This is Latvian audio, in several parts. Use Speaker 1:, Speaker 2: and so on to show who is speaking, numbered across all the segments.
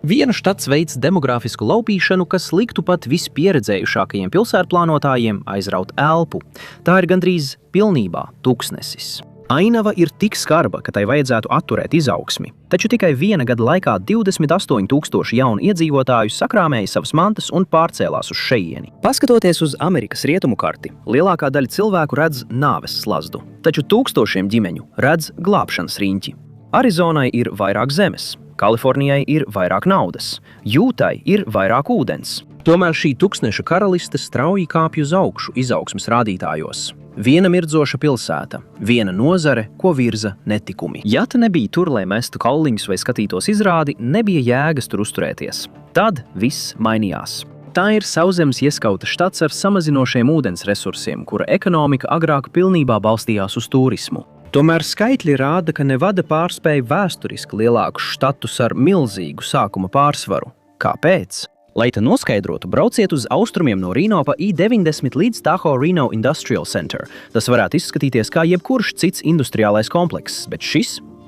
Speaker 1: Viena štats veic demogrāfisku laupīšanu, kas liktu pat vispieredzējušākajiem pilsētplānotājiem aizraut elpu. Tā ir gandrīz pilnībā tuksnesis. Ainava ir tik skarba, ka tai vajadzētu atturēt izaugsmi, taču tikai viena gada laikā 28,000 jaunu iedzīvotāju sakrāmēja savas mantas un pārcēlās uz šejieni. Paskatoties uz Amerikas rietumu karti, lielākā daļa cilvēku redz nāves slazdu, taču tūkstošiem ģimeņu redz glābšanas riņķi. Arizonai ir vairāk zemes, Kalifornijai ir vairāk naudas, Jūtai ir vairāk ūdens. Tomēr šī tuksneša karaliste strauji kāpj uz augšu izaugsmes rādītājos. Viena mirdzoša pilsēta, viena nozare, ko virza netikumi. Ja te nebija tur, lai mestu kauliņus vai skatītos izrādi, nebija jēgas tur uzturēties. Tad viss mainījās. Tā ir sauszemes ieskauta štats ar samazinošiem ūdens resursiem, kura ekonomika agrāk pilnībā balstījās uz turismu. Tomēr skaitļi rāda, ka Nevada pārspēja vēsturiski lielākus štatus ar milzīgu sākuma pārsvaru. Kāpēc? Lai te noskaidrotu, brauciet uz austrumiem no Reno pa I-90 līdz Tahoe Reno Industrial Center. Tas varētu izskatīties kā jebkurš cits industriālais komplekss, bet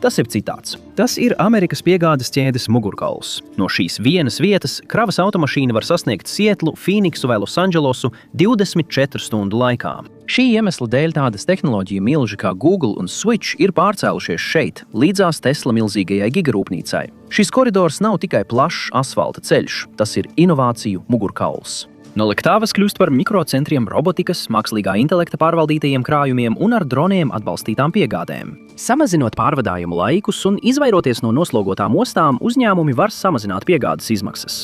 Speaker 1: tas ir citāds. Tas ir Amerikas piegādes ķēdes mugurkauls. No šīs vienas vietas kravas automašīna var sasniegt Sietlu, Fīniksu vai Losandželosu 24 stundu laikā. Šī iemesla dēļ tādas tehnoloģiju milži kā Google un Switch ir pārcēlušies šeit, līdzās Tesla milzīgajai gigarūpnīcai. Šis koridors nav tikai plašs asfalta ceļš, tas ir inovāciju mugurkauls. No Lektavas kļūst par mikrocentriem robotikas, mākslīgā intelekta pārvaldītajiem krājumiem un ar droniem atbalstītām piegādēm. Samazinot pārvadājumu laikus un izvairoties no noslogotām ostām, uzņēmumi var samazināt piegādes izmaksas.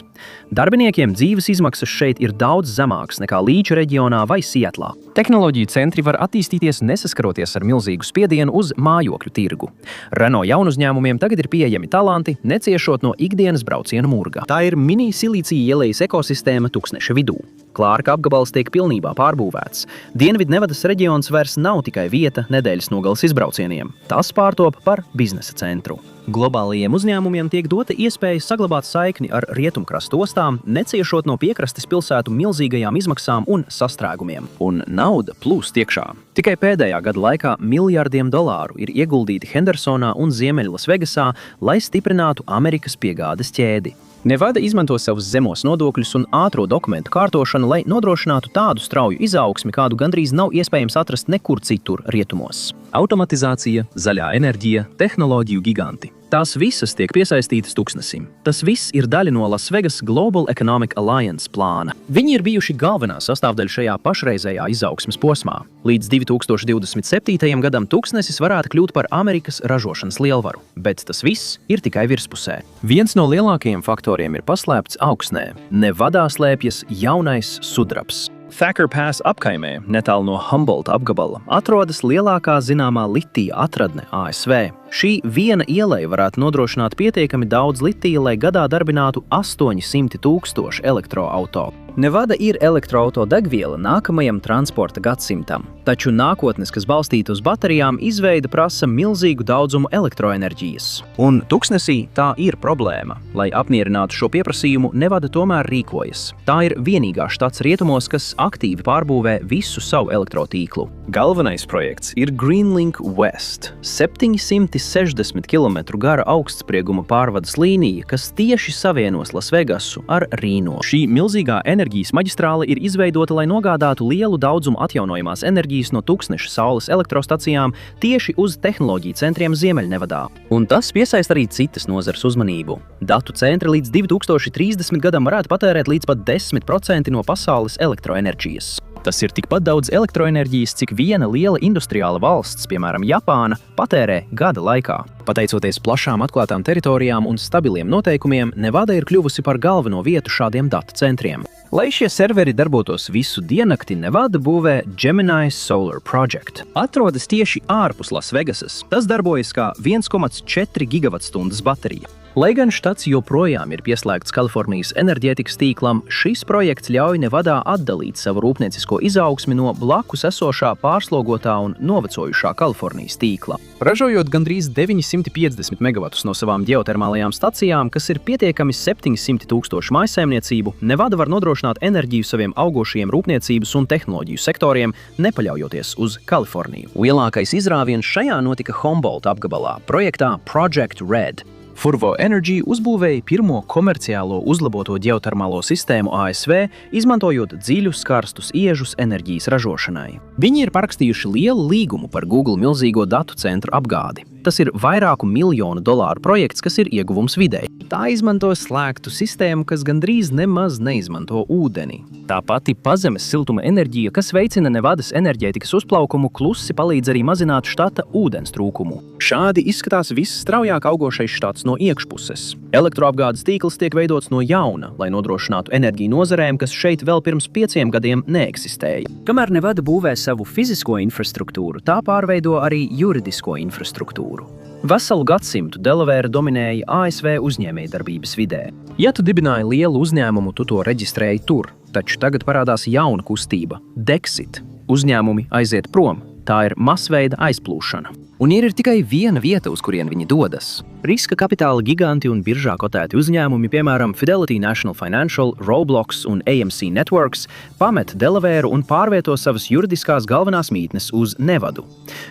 Speaker 1: Darbiniekiem dzīves izmaksas šeit ir daudz zemākas nekā Līča reģionā vai Sietlā. Tehnoloģiju centri var attīstīties nesaskaroties ar milzīgu spiedienu uz mājokļu tirgu. Renault jaunuzņēmumiem tagad ir pieejami talanti, neciešot no ikdienas braucienu murga. Tā ir mini silīcija ielejas ekosistēma tuksneša vidū. Klārka apgabals tiek pilnībā pārbūvēts. Dienvidnevadas reģions vairs nav tikai vieta nedēļas nogales izbraucieniem. Tas pārtop par biznesa centru. Globālajiem uzņēmumiem tiek dota iespēja saglabāt saikni ar rietumkrastu ostām, neciešot no piekrastes pilsētu milzīgajām izmaksām un sastrēgumiem. Un nauda plūst iekšā. Tikai pēdējā gada laikā miljardiem dolāru ir ieguldīti Hendersonā un Ziemeļlasvegasā, lai stiprinātu Amerikas piegādes ķēdi. Nevada izmanto savus zemos nodokļus un ātro dokumentu kārtošanu, lai nodrošinātu tādu strauju izaugsmi, kādu gandrīz nav iespējams atrast nekur citur rietumos. Automatizācija, zaļā enerģija, tehnoloģiju giganti. Tās visas tiek piesaistītas tuksnesim. Tas viss ir daļa no Las Vegas Global Economic Alliance plāna. Viņi ir bijuši galvenā sastāvdaļa šajā pašreizējā izaugsmes posmā. Līdz 2027. gadam tuksnesis varētu kļūt par Amerikas ražošanas lielvaru, bet tas viss ir tikai virspusē. Viens no lielākajiem faktoriem ir paslēpts augsnē. Nevadā slēpjas jaunais sudrabs. Thacker Pass apkaimē, netālu no Humboldt apgabala, atrodas lielākā zināmā litija atradne ASV. Šī viena ieleja varētu nodrošināt pietiekami daudz litija, lai gadā darbinātu 800,000 elektroauto. Nevada ir elektroauto degviela nākamajam transporta gadsimtam, taču nākotnes, kas balstīta uz baterijām, izveida prasa milzīgu daudzumu elektroenerģijas. Un tuksnesī tā ir problēma. Lai apmierinātu šo pieprasījumu, Nevada tomēr rīkojas. Tā ir vienīgā štats rietumos, kas aktīvi pārbūvē visu savu elektrotīklu. Galvenais projekts ir Greenlink West, 760 km gara augstsprieguma pārvades līnija, kas tieši savienos Lasvegasu ar Rīno. Šī milzīgā enerģijas maģistrāle ir izveidota, lai nogādātu lielu daudzumu atjaunojamās enerģijas no tuksneša saules elektrostacijām tieši uz tehnoloģiju centriem Ziemeļnevadā. Un tas piesaista arī citas nozares uzmanību. Datu centri līdz 2030 gadam varētu patērēt līdz pat 10% no pasaules elektroenerģijas. Tas ir tikpat daudz elektroenerģijas, cik viena liela industriāla valsts, piemēram Japāna, patērē gada laikā. Pateicoties plašām atklātām teritorijām un stabiliem noteikumiem, Nevada ir kļuvusi par galveno vietu šādiem datu centriem. Lai šie serveri darbotos visu diennakti, Nevada būvē Gemini Solar Project. Atrodas tieši ārpus Lasvegasas. Tas darbojas kā 1,4 gigavatstundas baterija. Lai gan štats joprojām ir pieslēgts Kalifornijas enerģētikas tīklam, šis projekts ļauj Nevadā atdalīt savu rūpniecisko izaugsmi no blakus esošā pārslogotā un novecojušā Kalifornijas tīkla. Ražojot gandrīz 950 megawatus no savām ģeotermālajām stacijām, kas ir pietiekami 700,000 mājsaimniecību, Nevada var nodrošināt enerģiju saviem augošajiem rūpniecības un tehnoloģiju sektoriem, nepaļaujoties uz Kaliforniju. Lielākais izrāviens šajā notika Humboldt apgabalā, projektā Project Red. Furvo Energy uzbūvēja pirmo komerciālo uzlaboto ģeotermālo sistēmu ASV, izmantojot dziļus karstus iežus enerģijas ražošanai. Viņi ir parakstījuši lielu līgumu par Google milzīgo datu centru apgādi. Tas ir vairāku miljonu dolāru projekts, kas ir ieguvums videi. Tā izmanto slēgtu sistēmu, kas gandrīz nemaz neizmanto ūdeni. Tā pati pazemes siltuma enerģija, kas veicina Nevadas enerģētikas uzplaukumu, klusi palīdz arī mazināt štata ūdens trūkumu. Šādi izskatās viss straujāk augošais štats no iekšpuses. Elektroapgādes tīkls tiek veidots no jauna, lai nodrošinātu enerģiju nozarēm, kas šeit vēl pirms 5 gadiem neeksistēja. Kamēr Nevada būvē savu fizisko infrastruktūru, tā pārveido arī juridisko infrastruktūru. Veselu gadsimtu Delavēra dominēja ASV uzņēmējdarbības vidē. Ja tu dibināji lielu uzņēmumu, tu to reģistrēji tur, taču tagad parādās jauna kustība – Dexit. Uzņēmumi aiziet prom, tā ir masveida aizplūšana. Un ir tikai viena vieta, uz kurien viņi dodas. Riska kapitāla giganti un biržā kotēti uzņēmumi, piemēram Fidelity National Financial, Roblox un AMC Networks, pamet Delavēru un pārvieto savas juridiskās galvenās mītnes uz Nevadu.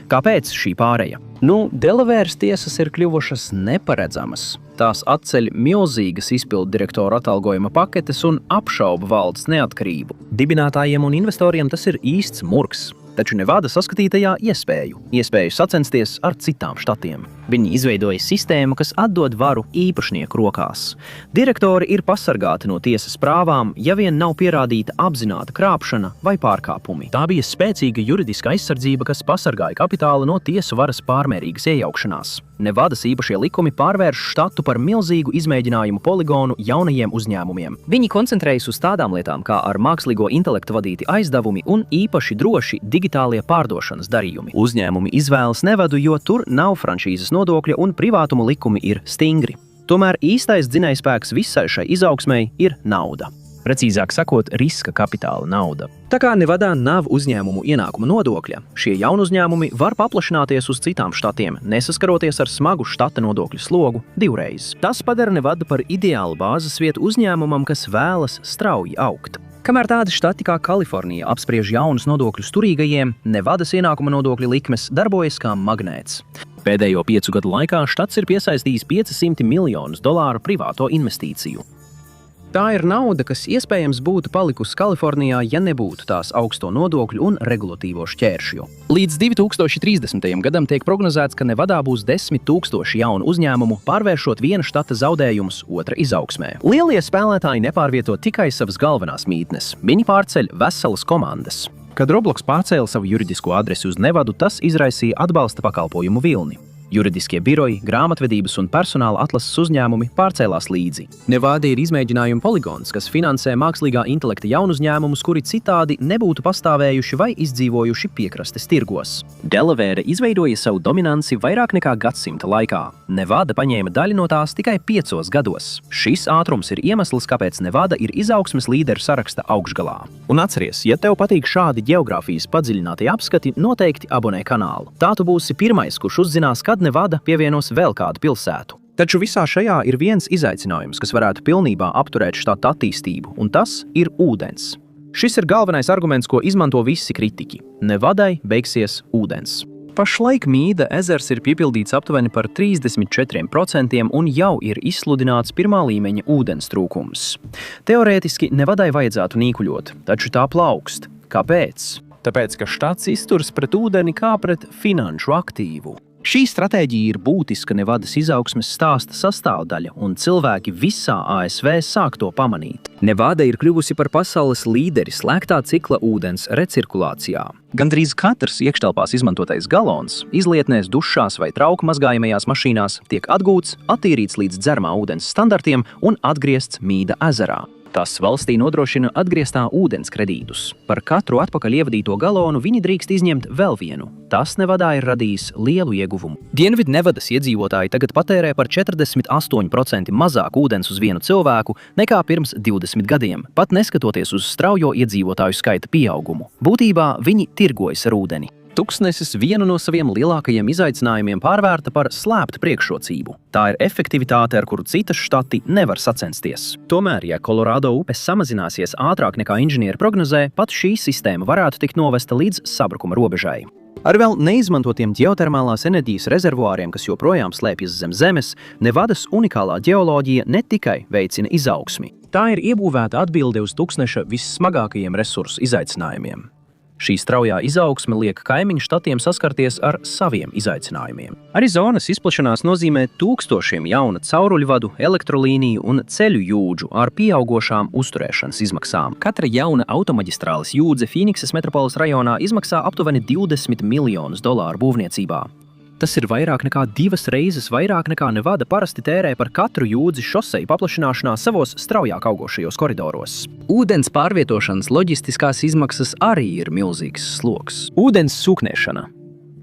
Speaker 1: Kāpēc šī pāreja? Delavēras tiesas ir kļuvušas neparedzamas. Tās atceļ milzīgas izpildu direktoru atalgojuma paketes un apšauba valdes neatkarību. Dibinātājiem un investoriem tas ir īsts murgs. Taču Nevada saskatītajā iespēju sacensties ar citām štatiem. Viņi izveidoja sistēmu, kas atdod varu īpašnieku rokās. Direktori ir pasargāti no tiesas prāvām, ja vien nav pierādīta apzināta krāpšana vai pārkāpumi. Tā bija spēcīga juridiska aizsardzība, kas pasargāja kapitālu no tiesu varas pārmērīgas iejaukšanās. Nevadas īpašie likumi pārvērš štatu par milzīgu izmēģinājumu poligonu jaunajiem uzņēmumiem. Viņi koncentrējas uz tādām lietām, kā ar mākslīgo intelektu vadīti aizdevumi un īpaši droši digitālie pārdošanas darījumi. Uzņēmumi izvēlas Nevadu, jo tur nav franšīzes nodokļa un privātuma likumi ir stingri. Tomēr īstais dzinējspēks visai šai izaugsmei ir nauda. Precīzāk sakot, riska kapitāla nauda. Tā kā Nevadā nav uzņēmumu ienākuma nodokļa, šie jaunu uzņēmumi var paplašināties uz citām štatiem, nesaskaroties ar smagu štata nodokļu slogu divreiz. Tas padara Nevadu par ideālu bāzes vietu uzņēmumam, kas vēlas strauji augt. Kamēr tādi štati kā Kalifornija apspriež jaunus nodokļus turīgajiem, Nevadas ienākuma nodokļa likmes darbojas kā magnēts. Pēdējo 5 gadu laikā štats ir piesaistījis $500 miljonus privāto investīciju. Tā ir nauda, kas iespējams būtu palikusi Kalifornijā, ja nebūtu tās augsto nodokļu un regulatīvo šķēršļu. Līdz 2030. gadam tiek prognozēts, ka Nevadā būs 10 000 jaunu uzņēmumu, pārvēršot viena štata zaudējumus otra izaugsmē. Lielie spēlētāji nepārvieto tikai savas galvenās mītnes, viņi pārceļ veselas komandas. Kad Roblox pārcēla savu juridisko adresi uz Nevadu, tas izraisīja atbalsta pakalpojumu vilni. Juridiskie biroji, grāmatvedības un personāla atlases uzņēmumi pārcēlās līdzi. Nevada ir izmēģinājuma poligons, kas finansē mākslīgā intelekta jaunuzņēmumus, kuri citādi nebūtu pastāvējuši vai izdzīvojuši piekrastes tirgos. Delavēra izveidoja savu dominanci vairāk nekā gadsimta laikā. Nevada paņēma daļu no tās tikai 5 gados. Šis ātrums ir iemesls, kāpēc Nevada ir izaugsmes līderu saraksta augšgalā. Un atceries, ja tev patīk šādi ģeogrāfijas padziļinātie apskati, noteikti abonē kanālu. Tā tu būsi pirmais, kurš uzzinās, kad Nevada pievienos vēl kādu pilsētu. Taču visā šajā ir viens izaicinājums, kas varētu pilnībā apturēt štata attīstību, un tas ir ūdens. Šis ir galvenais arguments, ko izmanto visi kritiķi. Nevadai beigsies ūdens. Pašlaik Mīda ezers ir piepildīts aptuveni par 34% un jau ir izsludināts pirmā līmeņa ūdens trūkums. Teorētiski Nevadai vajadzētu nīkuļot, taču tā plaukst. Kāpēc? Tāpēc, ka štats izturas pret ūdeni kā pret finanšu aktīvu. Šī stratēģija ir būtiska Nevadas izaugsmes stāsta sastāvdaļa, un cilvēki visā ASV sāk to pamanīt. Nevada ir kļuvusi par pasaules līderi slēgtā cikla ūdens recirkulācijā. Gandrīz katrs iekštelpās izmantotais galons, izlietnēs, dušās vai trauku mazgājamajās mašīnās tiek atgūts, attīrīts līdz dzeramā ūdens standartiem un atgriezts Mīda ezerā. Tas valstī nodrošina atgrieztā ūdens kredītus. Par katru atpakaļ ievadīto galonu viņi drīkst izņemt vēl vienu. Tas Nevadā ir radījis lielu ieguvumu. Dienvidu Nevadas iedzīvotāji tagad patērē par 48% mazāk ūdens uz vienu cilvēku nekā pirms 20 gadiem, pat neskatoties uz straujo iedzīvotāju skaita pieaugumu. Būtībā viņi tirgojas ar ūdeni. Tuksnesis vienu no saviem lielākajiem izaicinājumiem pārvērta par slēptu priekšrocību. Tā ir efektivitāte, ar kuru citas štati nevar sacensties. Tomēr, ja Kolorādo upe samazināsies ātrāk nekā inženieri prognozē, pat šī sistēma varētu tikt novesta līdz sabrukuma robežai. Ar vēl neizmantotiem ģeotermālās enerģijas rezervuāriem, kas joprojām slēpjas zem zemes, Nevadas unikālā ģeoloģija ne tikai veicina izaugsmi. Tā ir iebūvēta atbilde uz tuksneša vissmagākajiem resursu izaicinājumiem. Šī straujā izaugsme liek kaimiņu štatiem saskarties ar saviem izaicinājumiem. Arizonas izplašanās nozīmē tūkstošiem jauna cauruļvadu, elektrolīniju un ceļu jūdžu ar pieaugošām uzturēšanas izmaksām. Katra jauna automaģistrāles jūdze Fīniksas metropoles rajonā izmaksā aptuveni $20 miljonus būvniecībā. Tas ir vairāk nekā 2 reizes vairāk nekā Nevada parasti tērē par katru jūdzi šoseju paplašināšanā savos straujāk augošajos koridoros. Ūdens pārvietošanas loģistiskās izmaksas arī ir milzīgs sloks. Ūdens sūknēšana.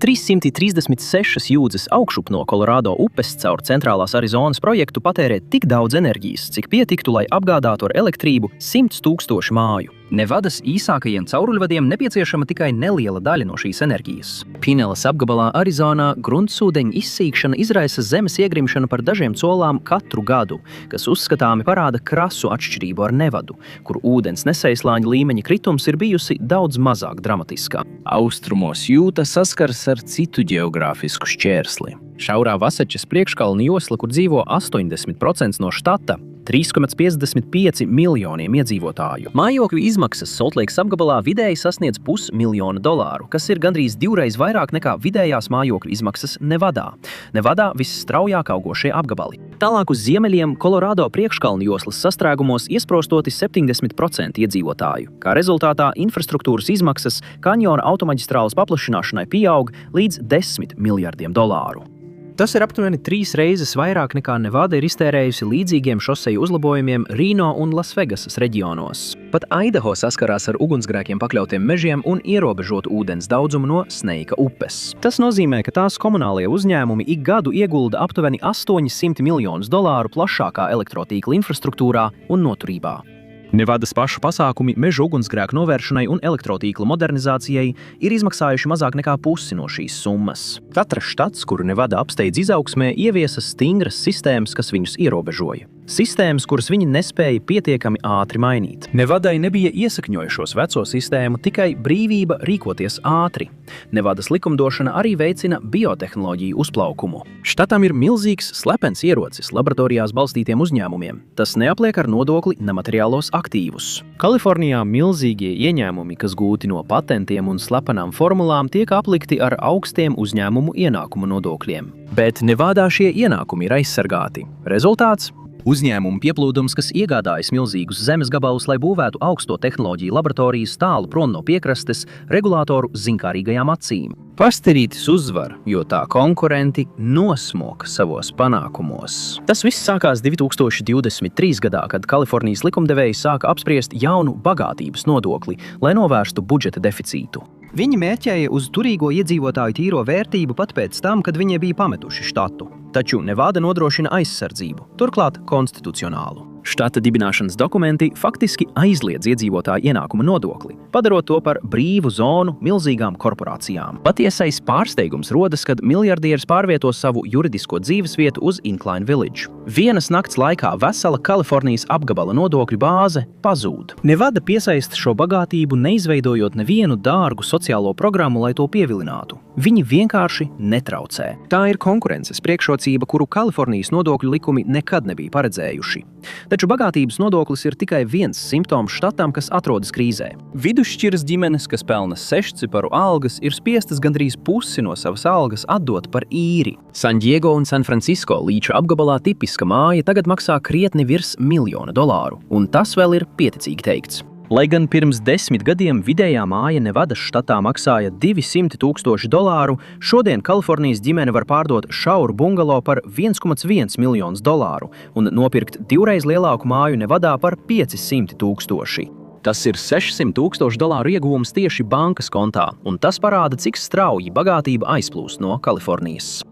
Speaker 1: 336 jūdzes augšup no Kolorādo upes caur centrālās Arizonas projektu patērē tik daudz enerģijas, cik pietiktu, lai apgādātu ar elektrību 100 000 māju. Nevadas īsākajiem cauruļvadiem nepieciešama tikai neliela daļa no šīs enerģijas. Pinelas apgabalā Arizonā gruntsūdeņa izsīkšana izraisa zemes iegrimšanu par dažiem colām katru gadu, kas uzskatāmi parāda krasu atšķirību ar Nevadu, kur ūdens nesējslāņa līmeņa kritums ir bijusi daudz mazāk dramatiskā. Austrumos Jūta saskars ar citu ģeogrāfisku šķērsli. Šaurā Vasačas priekškalnu josla, kur dzīvo 80% no štata, 3,55 miljoniem iedzīvotāju. Mājokļu izmaksas Soltleikas apgabalā vidēji sasniedz $500,000, kas ir gandrīz 2 reizes vairāk nekā vidējās mājokļu izmaksas Nevadā. Nevadā visstraujāk augošie apgabali. Tālāk uz ziemeļiem Kolorādo priekškalnu joslas sastrēgumos iesprostoti 70% iedzīvotāju. Kā rezultātā infrastruktūras izmaksas kanjona automaģistrāles paplašināšanai pieaug līdz $10 miljardiem. Tas ir aptuveni 3 reizes vairāk nekā Nevada ir iztērējusi līdzīgiem šoseju uzlabojumiem Rīno un Lasvegasas reģionos. Pat Aidaho saskarās ar ugunsgrēkiem pakļautiem mežiem un ierobežotu ūdens daudzumu no Sneika upes. Tas nozīmē, ka tās komunālie uzņēmumi ik gadu iegulda aptuveni $800 miljonus plašākā elektrotīkla infrastruktūrā un noturībā. Nevadas pašu pasākumi meža ugunsgrēku novēršanai un elektrotīkla modernizācijai ir izmaksājuši mazāk nekā pusi no šīs summas. Katrs štats, kuru Nevada apsteidz izaugsmē, ieviesa stingras sistēmas, kas viņus ierobežoja. Sistēmas, kuras viņi nespēja pietiekami ātri mainīt. Nevadai nebija iesakņojušos veco sistēmu, tikai brīvība rīkoties ātri. Nevadas likumdošana arī veicina biotehnoloģiju uzplaukumu. Štatam ir milzīgs slepens ierocis laboratorijās balstītiem uzņēmumiem. Tas neapliek ar nodokli nemateriālos aktīvus. Kalifornijā milzīgie ieņēmumi, kas gūti no patentiem un slepenām formulām, tiek aplikti ar augstiem uzņēmumu ienākumu nodokļiem. Bet Nevadā šie ienākumi ir aizsargāti. Rezultāts? Uzņēmumu pieplūdums, kas iegādājas milzīgus zemes gabalus, lai būvētu augsto tehnoloģiju laboratorijas tālu prom no piekrastes, regulātoru zinkārīgajām acīm. Pasterītis uzvar, jo tā konkurenti nosmok savos panākumos. Tas viss sākās 2023. gadā, kad Kalifornijas likumdevēji sāka apspriest jaunu bagātības nodokli, lai novērstu budžeta deficītu. Viņi mērķēja uz turīgo iedzīvotāju tīro vērtību pat pēc tam, kad viņi bija pametuši štatu. Taču Nevada nodrošina aizsardzību, turklāt konstitucionālu. Štata dibināšanas dokumenti faktiski aizliedz iedzīvotāju ienākuma nodokli, padarot to par brīvu zonu milzīgām korporācijām. Patiesais pārsteigums rodas, kad miljardieris pārvieto savu juridisko dzīvesvietu uz Incline Village. Vienas nakts laikā vesela Kalifornijas apgabala nodokļu bāze pazūd. Nevada piesaista šo bagātību, neizveidojot nevienu dārgu sociālo programmu, lai to pievilinātu. Viņi vienkārši netraucē. Tā ir konkurences priekšrocība, kuru Kalifornijas nodokļu likumi nekad nebija paredzējuši. Taču bagātības nodoklis ir tikai viens simptoms štatam, kas atrodas krīzē. Vidusšķiras ģimenes, kas pelna 6-ciparu algas, ir spiestas gandrīz pusi no savas algas atdot par īri. San Diego un San Francisco līča apgabalā tipiska māja tagad maksā krietni virs $1 miljona, un tas vēl ir pieticīgi teikts. Lai gan pirms 10 gadiem vidējā māja Nevadas štatā maksāja $200,000, šodien Kalifornijas ģimene var pārdot šauru bungalo par $1,1 miljonus un nopirkt 2 reiz lielāku māju Nevadā par $500,000. Tas ir $600,000 ieguvums tieši bankas kontā, un tas parāda, cik strauji bagātība aizplūst no Kalifornijas.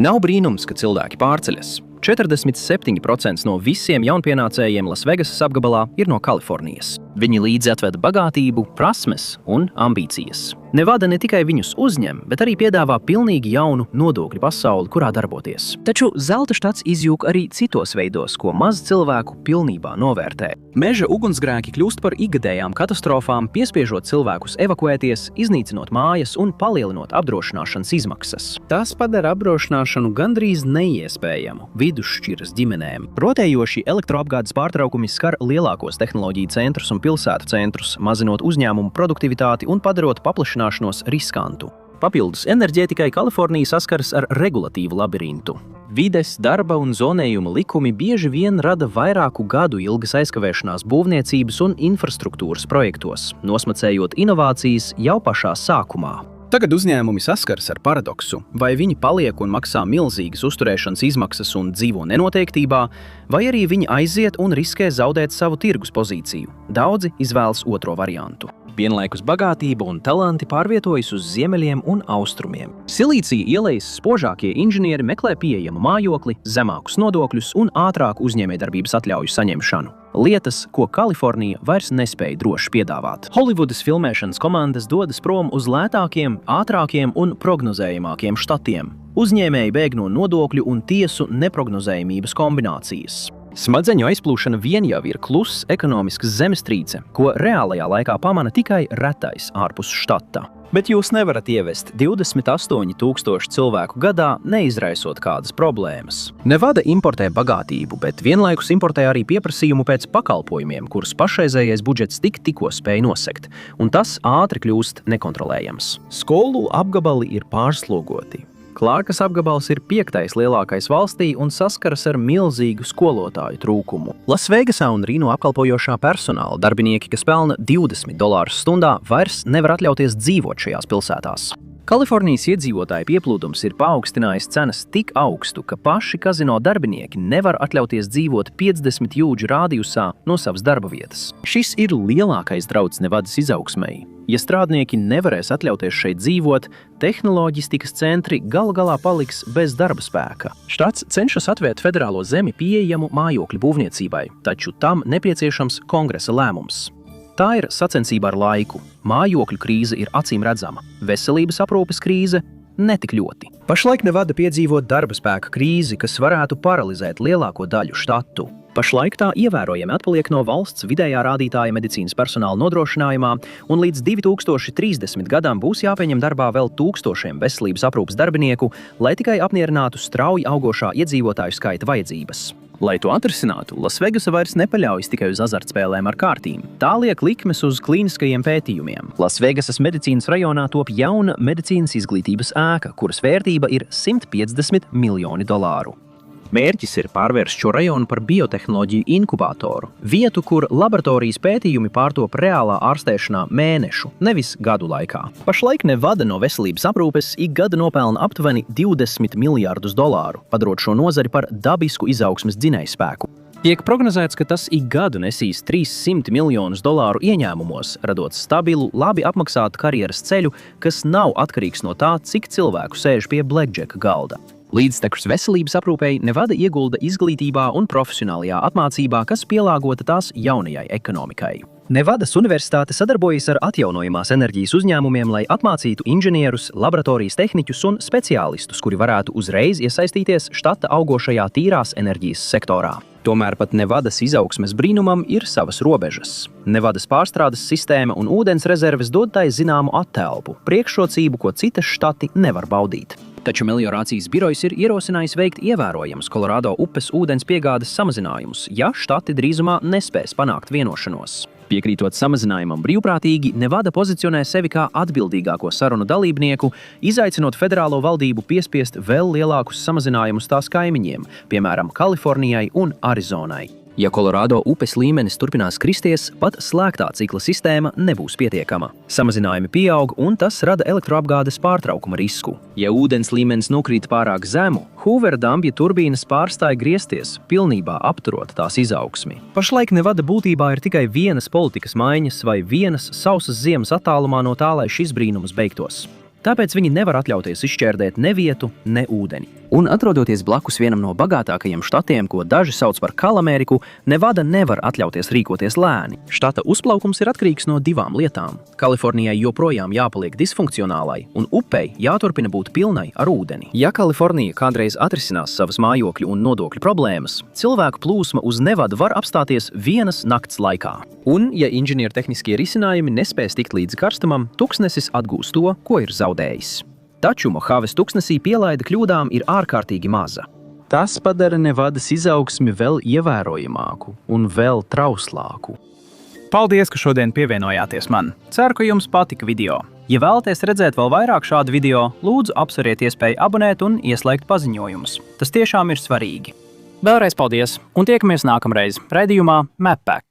Speaker 1: Nav brīnums, ka cilvēki pārceļas. 47% no visiem jaunpienācējiem Lasvegasas apgabalā ir no Kalifornijas. Viņi līdzi atveda bagātību, prasmes un ambīcijas. Nevada ne tikai viņus uzņem, bet arī piedāvā pilnīgi jaunu nodokļu pasauli, kurā darboties. Taču zelta štats izjūg arī citos veidos, ko maz cilvēku pilnībā novērtē. Meža ugunsgrēki kļūst par ikgadējām katastrofām, piespiežot cilvēkus evakuēties, iznīcinot mājas un palielinot apdrošināšanas izmaksas. Tas padara apdrošināšanu gandrīz neiespējamu vidusšķiras ģimenēm. Rotējoši elektroapgādes pārtraukumi skar lielākos tehnoloģiju centrus un pilsētu centrus, mazinot uzņēmumu produktivitāti un padarot paplašināšanos riskantu. Papildus enerģētikai Kalifornija saskaras ar regulatīvu labirintu. Vides, darba un zonējuma likumi bieži vien rada vairāku gadu ilgas aizkavēšanās būvniecības un infrastruktūras projektos, nosmacējot inovācijas jau pašā sākumā. Tagad uzņēmumi saskaras ar paradoksu, vai viņi paliek un maksā milzīgas uzturēšanas izmaksas un dzīvo nenoteiktībā, vai arī viņi aiziet un riskē zaudēt savu tirgus pozīciju. Daudzi izvēlas otro variantu. Vienlaikus bagātība un talanti pārvietojas uz ziemeļiem un austrumiem. Silīcija ielejas spožākie inženieri meklē pieejamu mājokli, zemākus nodokļus un ātrāku uzņēmējdarbības atļauju saņemšanu. Lietas, ko Kalifornija vairs nespēja droši piedāvāt. Holivudas filmēšanas komandas dodas prom uz lētākiem, ātrākiem un prognozējamākiem štatiem. Uzņēmēji bēg no nodokļu un tiesu neprognozējamības kombinācijas. Smadzeņu aizplūšana vien jau ir kluss ekonomisks zemestrīce, ko reālajā laikā pamana tikai retais ārpus štata. Bet jūs nevarat ievest 28,000 cilvēku gadā, neizraisot kādas problēmas. Nevada importē bagātību, bet vienlaikus importē arī pieprasījumu pēc pakalpojumiem, kurus pašreizējais budžets tikko spēj nosegt, un tas ātri kļūst nekontrolējams. Skolu apgabali ir pārslogoti. Klārkas apgabals ir 5. lielākais valstī un saskaras ar milzīgu skolotāju trūkumu. Lasvegasā un Rīno apkalpojošā personāla darbinieki, kas pelna $20 stundā, vairs nevar atļauties dzīvot šajās pilsētās. Kalifornijas iedzīvotāju pieplūdums ir paaugstinājis cenas tik augstu, ka paši kazino darbinieki nevar atļauties dzīvot 50 jūdžu rādijusā no savas darba vietas. Šis ir lielākais drauds Nevadas izaugsmei. Ja strādnieki nevarēs atļauties šeit dzīvot, tehnoloģistikas centri galu galā paliks bez darba spēka. Štats cenšas atvērt federālo zemi pieejamu mājokļu būvniecībai, taču tam nepieciešams kongresa lēmums. Tā ir sacensība ar laiku. Mājokļu krīze ir acīm redzama. Veselības aprūpes krīze netik ļoti. Pašlaik Nevada piedzīvo darba spēka krīzi, kas varētu paralizēt lielāko daļu štatu. Pašlaik tā ievērojami atpaliek no valsts vidējā rādītāja medicīnas personāla nodrošinājumā, un līdz 2030 gadam būs jāpieņem darbā vēl tūkstošiem veselības aprūpes darbinieku, lai tikai apmierinātu strauji augošā iedzīvotāju skaita vajadzības. Lai to atrisinātu, Lasvegasa vairs nepaļaujas tikai uz azartspēlēm ar kārtīm. Tā liek likmes uz klīniskajiem pētījumiem. Lasvegasas medicīnas rajonā top jauna medicīnas izglītības ēka, kuras vērtība ir $150 miljoni. Mērķis ir pārvērst šo rajonu par biotehnoloģiju inkubatoru, vietu, kur laboratorijas pētījumi pārtop reālā ārstēšanā mēnešu, nevis gadu laikā. Pašlaik Nevada no veselības aprūpes ik gada nopelna aptuveni $20 miljardus, padarot šo nozari par dabisku izaugsmes dzinējspēku. Tiek prognozēts, ka tas ik gadu nesīs $300 miljonus ieņēmumos, radot stabilu, labi apmaksātu karjeras ceļu, kas nav atkarīgs no tā, cik cilvēku sēž pie blackjacka galda. Līdztekus veselības aprūpei Nevada iegulda izglītībā un profesionālajā apmācībā, kas pielāgota tās jaunajai ekonomikai. Nevadas universitāte sadarbojas ar atjaunojamās enerģijas uzņēmumiem, lai apmācītu inženierus, laboratorijas tehniķus un speciālistus, kuri varētu uzreiz iesaistīties štata augošajā tīrās enerģijas sektorā. Tomēr pat Nevadas izaugsmes brīnumam ir savas robežas. Nevadas pārstrādes sistēma un ūdens rezerves dod tai zināmu attelpu, priekšrocību, ko citas štati nevar baudīt. Taču meliorācijas birojs ir ierosinājis veikt ievērojamus Kolorādo upes ūdens piegādes samazinājumus, ja štati drīzumā nespēs panākt vienošanos. Piekrītot samazinājumam brīvprātīgi, Nevada pozicionē sevi kā atbildīgāko sarunu dalībnieku, izaicinot federālo valdību piespiest vēl lielākus samazinājumus tās kaimiņiem, piemēram, Kalifornijai un Arizonai. Ja Kolorādo upes līmenis turpinās kristies, pat slēgtā cikla sistēma nebūs pietiekama. Samazinājumi pieaug, un tas rada elektroapgādes pārtraukuma risku. Ja ūdens līmenis nokrīt pārāk zemu, Hoovera dampja turbīnas pārstāja griezties, pilnībā apturot tās izaugsmi. Pašlaik Nevada būtībā ir tikai vienas politikas maiņas vai vienas sausas ziemas attālumā no tā, lai šis brīnums beigtos. tāpēc viņi nevar atļauties izšķērdēt ne vietu, ne ūdeni. Un atrodoties blakus vienam no bagātākajiem štatiem, ko daži sauc par Kalameriku, Nevada nevar atļauties rīkoties lēni. Štata uzplaukums ir atkarīgs no divām lietām. Kalifornijai joprojām jāpaliek disfunkcionālai, un upei jāturpina būt pilnai ar ūdeni. Ja Kalifornija kādreiz atrisinās savas mājokļu un nodokļu problēmas, cilvēku plūsma uz Nevadu var apstāties vienas nakts laikā. Un, ja inženiertehniskie risinājumi nespēs tikt līdz karstumam, tuksnesis atgūs to, ko ir zaudējis. Taču Mohaves tuksnesī pielaide kļūdām ir ārkārtīgi maza. Tas padara Nevadas izaugsmi vēl ievērojamāku un vēl trauslāku.
Speaker 2: Paldies, ka šodien pievienojāties man. Ceru, ka jums patika video. Ja vēlaties redzēt vēl vairāk šādu video, lūdzu apsveriet iespēju abonēt un ieslēgt paziņojumus. Tas tiešām ir svarīgi. Vēlreiz paldies un tiekamies nākamreiz raidījumā MapPack.